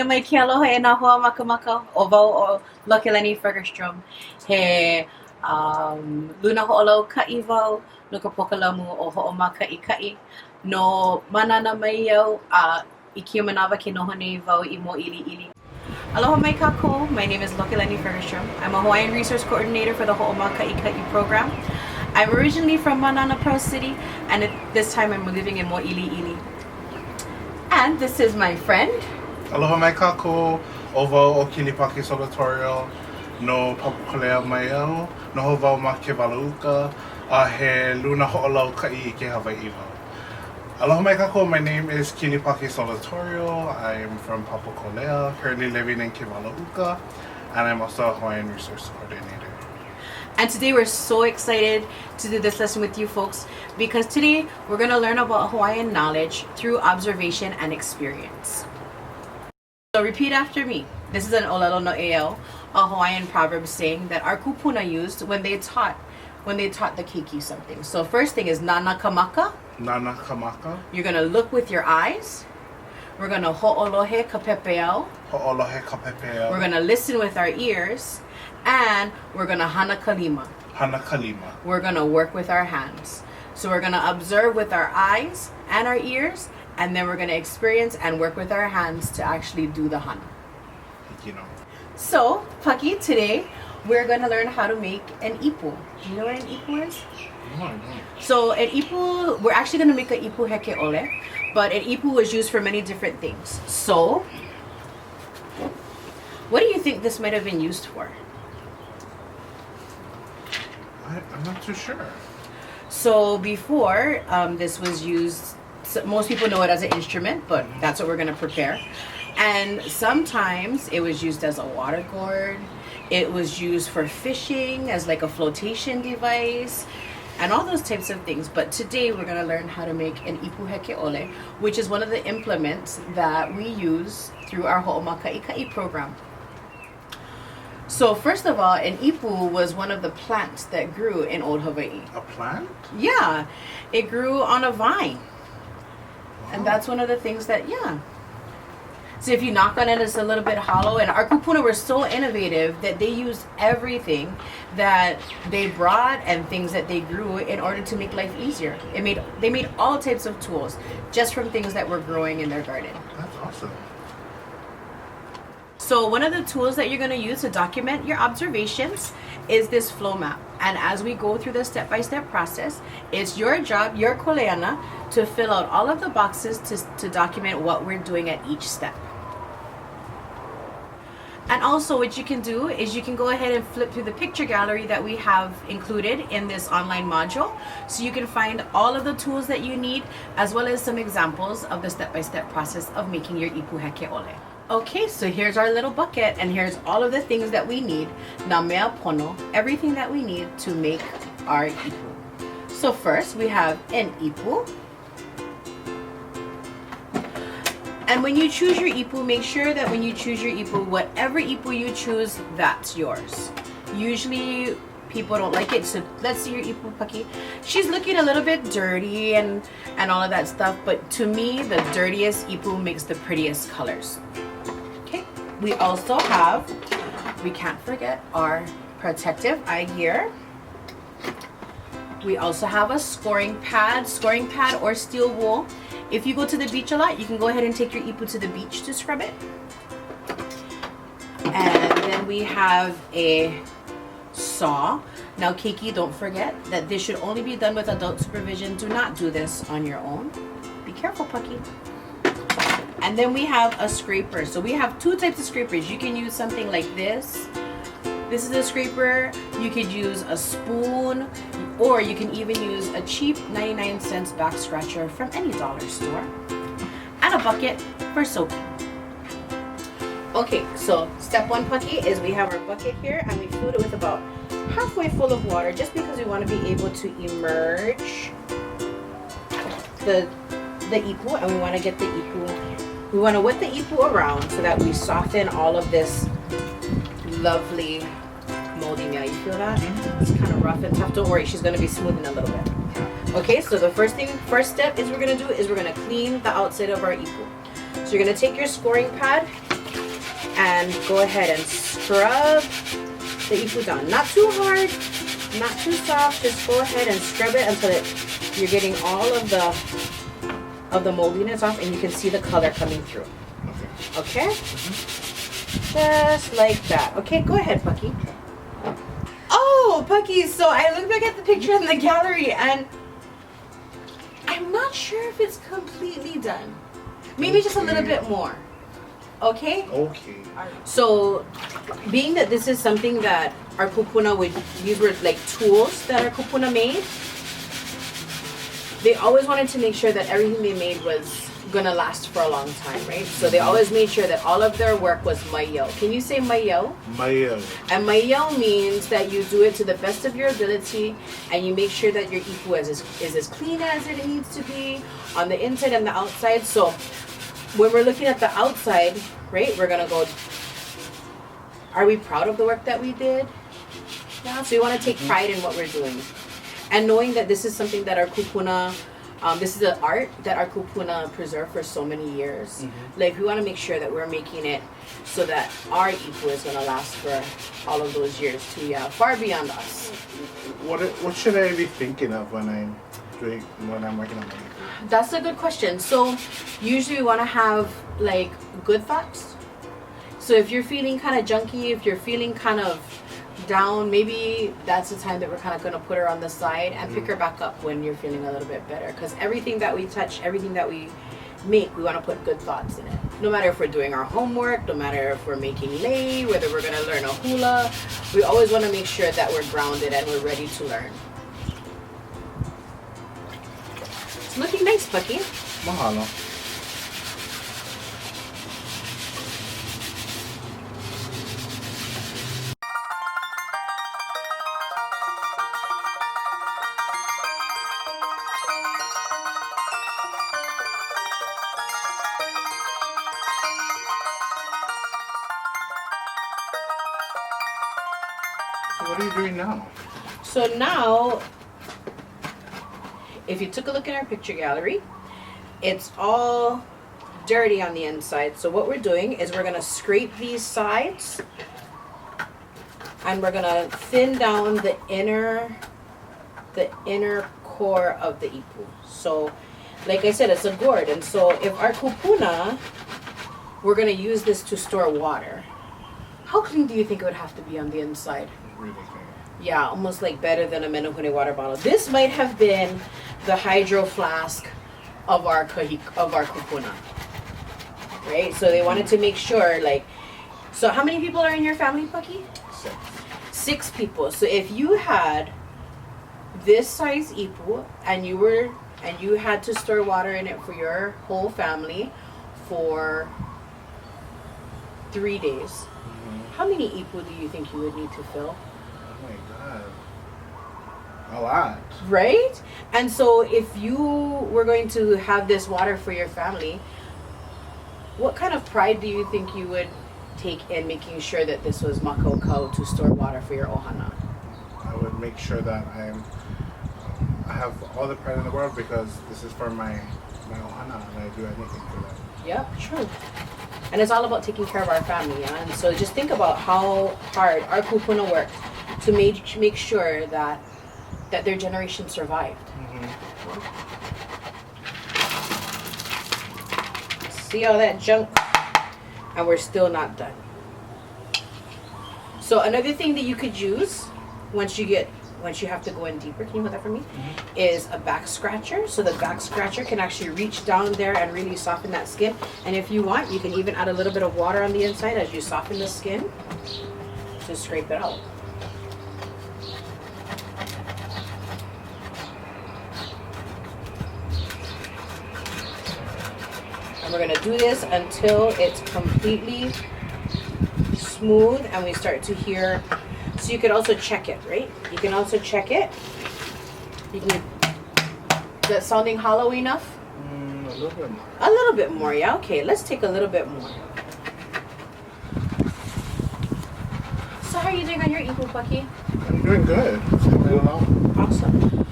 Sino may kialo he na hoa makamaka ovo o Lokeleni Fergstrom he luna ho'olo ka'ivo no ka pokalamu o ho'omaka i ka'i no manana mai au I kiumanava ke nohonei vau I mo ili ili. Aloha mai kako, my name is Lokeleni Fergstrom. I'm a Hawaiian Resource Coordinator for the Ho'omaka i ka'i program. I'm originally from Manana Pearl City and at this time I'm living in Mo'ili Ili. And this is my friend. Aloha mai kako, ovo o Kinipaki Solatorial no Papukolea mai au, no ho wau ma ke walauka, a he luna ho'olau ka'i I ke Hawaii wau. Aloha mai kako, my name is Kinipaki Solatorial. I'm from Papukolea, currently living in Kiwalauka, and I'm also a Hawaiian Resource Coordinator. And today we're so excited to do this lesson with you folks because today we're going to learn about Hawaiian knowledge through observation and experience. So repeat after me. This is an olelo no eo, a Hawaiian proverb saying that our kupuna used when they taught the keiki something. So first thing is nana kamaka. Nana kamaka. You're going to look with your eyes. We're going to ho'olohe kapepeau. Ho'olohe kapepeau. We're going to listen with our ears. And we're going to hana kalima. Hana kalima. We're going to work with our hands. So we're going to observe with our eyes and our ears. And then we're going to experience and work with our hands to actually do the hana. You know. So, Paki, today we're going to learn how to make an ipu. Do you know what an ipu is? No, no. So an ipu, we're actually going to make an ipu heke ole, but an ipu was used for many different things. So, what do you think this might have been used for? I'm not too sure. So before, this was used, so most people know it as an instrument, but that's what we're going to prepare. And sometimes it was used as a water gourd. It was used for fishing as like a flotation device. And all those types of things. But today we're going to learn how to make an ipu heke ole, which is one of the implements that we use through our Ho'omaka i ka'i program. So first of all, an ipu was one of the plants that grew in Old Hawaii. A plant? Yeah, it grew on a vine. Wow. And that's one of the things that, yeah. So if you knock on it, it's a little bit hollow. And our kupuna were so innovative that they used everything that they brought and things that they grew in order to make life easier. They made all types of tools just from things that were growing in their garden. That's awesome. So one of the tools that you're going to use to document your observations is this flow map. And as we go through the step-by-step process, it's your job, your koleana, to fill out all of the boxes to document what we're doing at each step. And also what you can do is you can go ahead and flip through the picture gallery that we have included in this online module. So you can find all of the tools that you need as well as some examples of the step-by-step process of making your ipu heke ole. Okay, so here's our little bucket and here's all of the things that we need. Na mea pono, everything that we need to make our ipu. So first we have an ipu. And when you choose your ipu, make sure that when you choose your ipu, whatever ipu you choose, that's yours. Usually people don't like it, so let's see your ipu, Paki. She's looking a little bit dirty and all of that stuff, but to me, the dirtiest ipu makes the prettiest colors. Okay, we also have, we can't forget our protective eye gear. We also have a scoring pad or steel wool. If you go to the beach a lot, you can go ahead and take your ipu to the beach to scrub it. And then we have a saw. Now, Keiki, don't forget that this should only be done with adult supervision. Do not do this on your own. Be careful, Pucky. And then we have a scraper. So we have two types of scrapers. You can use something like this. This is a scraper. You could use a spoon, or you can even use a cheap 99-cent back scratcher from any dollar store. And a bucket for soaking. Okay, so step one, Pucky, is we have our bucket here and we fill it with about halfway full of water just because we want to be able to immerse the ipu, and we want to get the ipu, we want to wet the ipu around so that we soften all of this lovely moldy meal. You feel that? It's kind of rough and tough. Don't worry, she's going to be smoothing a little bit. Okay, so the first step is we're going to do is we're going to clean the outside of our ipu. So you're going to take your scoring pad and go ahead and scrub the ipu down. Not too hard, not too soft. Just go ahead and scrub it until you're getting all of the moldiness off, and you can see the color coming through. Okay? Just like that. Okay, go ahead, Pucky. Oh, Pucky, so I look back at the picture in the gallery, and I'm not sure if it's completely done. Maybe just a little bit more. Okay? Okay. So, being that this is something that our kupuna would, these were like tools that our kupuna made, they always wanted to make sure that everything they made was gonna last for a long time, right? So they always made sure that all of their work was mayo. Can you say mayo? Mayo. And mayo means that you do it to the best of your ability, and you make sure that your ipu is as clean as it needs to be on the inside and the outside. So when we're looking at the outside, right, we're gonna go, are we proud of the work that we did? Yeah, so we want to take pride in what we're doing. And knowing that this is something that our kupuna, this is an art that our kupuna preserved for so many years. Like, we want to make sure that we're making it so that our ipu is going to last for all of those years too, yeah, far beyond us. What should I be thinking of when I'm working on my ipu? That's a good question. So usually we want to have like good thoughts. So if you're feeling kind of junky, if you're feeling kind of down, maybe that's the time that we're kind of going to put her on the side and pick her back up when you're feeling a little bit better. Because everything that we touch, everything that we make, we want to put good thoughts in it. No matter if we're doing our homework, no matter if we're making lei, whether we're going to learn a hula, we always want to make sure that we're grounded and we're ready to learn. It's looking nice, Pucky. Mahalo. What are you doing now? So now, if you took a look in our picture gallery, it's all dirty on the inside. So what we're doing is we're gonna scrape these sides, and we're gonna thin down the inner core of the ipu. So, like I said, it's a gourd, and so if our kupuna, we're gonna use this to store water. How clean do you think it would have to be on the inside? Really clean. Yeah, almost like better than a menuhune water bottle. This might have been the hydro flask of our kupuna, right? So they wanted to make sure, like, so how many people are in your family, Pucky? 6. 6 people. So if you had this size ipu and you had to store water in it for your whole family for 3 days, how many ipu do you think you would need to fill? Oh my god. A lot. Right? And so if you were going to have this water for your family, what kind of pride do you think you would take in making sure that this was makokau to store water for your ohana? I would make sure that I have all the pride in the world because this is for my ohana and I do anything for that. Yep, true. And it's all about taking care of our family, yeah? And so just think about how hard our kupuna worked to make sure that their generation survived. See all that junk? And we're still not done. So another thing that you could use once you have to go in deeper, can you hold that for me? Is a back scratcher. So the back scratcher can actually reach down there and really soften that skin. And if you want, you can even add a little bit of water on the inside as you soften the skin to scrape it out. And we're gonna do this until it's completely smooth and we start to hear. So you could also check it, right? You can also check it. You can. Is that sounding hollow enough? A little bit more. A little bit more, yeah. Okay, let's take a little bit more. So how are you doing on your ipu, Pucky? I'm doing good. Awesome.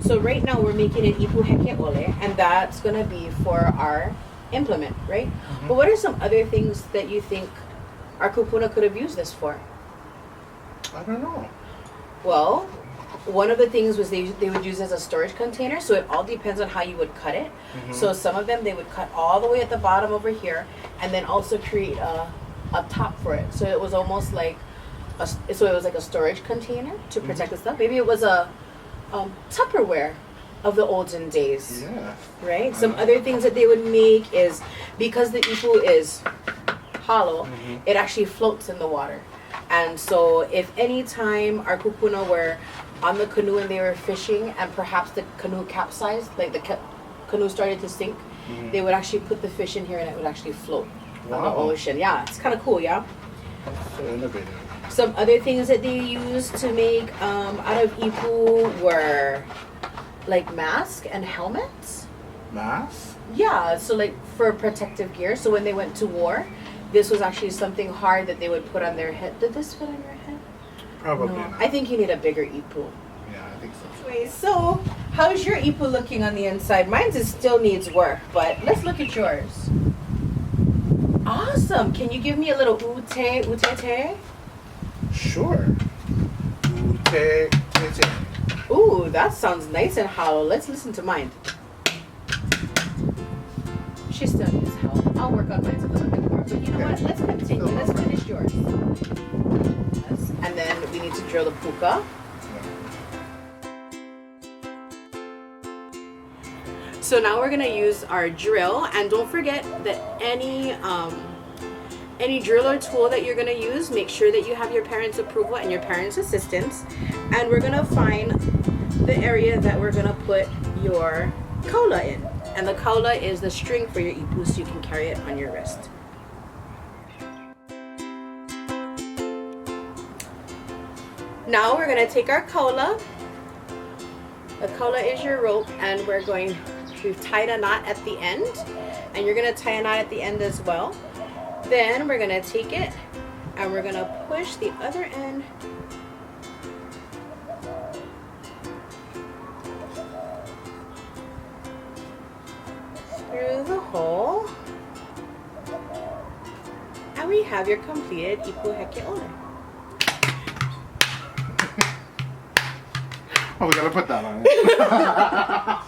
So right now we're making an ipu heke ole, and that's gonna be for our implement, right? But what are some other things that you think our kupuna could have used this for? I don't know. Well, one of the things was they would use it as a storage container, so it all depends on how you would cut it. So some of them they would cut all the way at the bottom over here, and then also create a top for it. So it was almost like it was like a storage container to protect the stuff. Maybe it was a Tupperware of the olden days. Yeah. Right? Some other things that they would make is, because the ipu is hollow, it actually floats in the water. And so if any time our kupuna were on the canoe and they were fishing and perhaps the canoe capsized, like the canoe started to sink, they would actually put the fish in here and it would actually float on the ocean. Yeah, it's kind of cool, yeah? So innovative. Some other things that they used to make out of ipu were like masks and helmets. Mask? Yeah, so like for protective gear. So when they went to war, this was actually something hard that they would put on their head. Did this fit on your head? Probably No. not. I think you need a bigger ipu. Yeah, I think so. Wait, so how's your ipu looking on the inside? Mine's still needs work, but let's look at yours. Awesome. Can you give me a little utete? Sure. Ute. Ooh, that sounds nice and hollow. Let's listen to mine. She still needs help. I'll work on mine a little bit more. But you know what? Let's continue. Let's finish yours. Yes. And then we need to drill the puka. So now we're gonna use our drill, and don't forget that any drill or tool that you're gonna use, make sure that you have your parents' approval and your parents' assistance. And we're gonna find the area that we're gonna put your kaula in. And the kaula is the string for your ipu, so you can carry it on your wrist. Now we're gonna take our kaula. The kaula is your rope, and we've tied a knot at the end, and you're gonna tie a knot at the end as well. Then we're gonna take it and we're gonna push the other end through the hole, and we have your completed ipu heke ole. Oh, we gotta put that on it.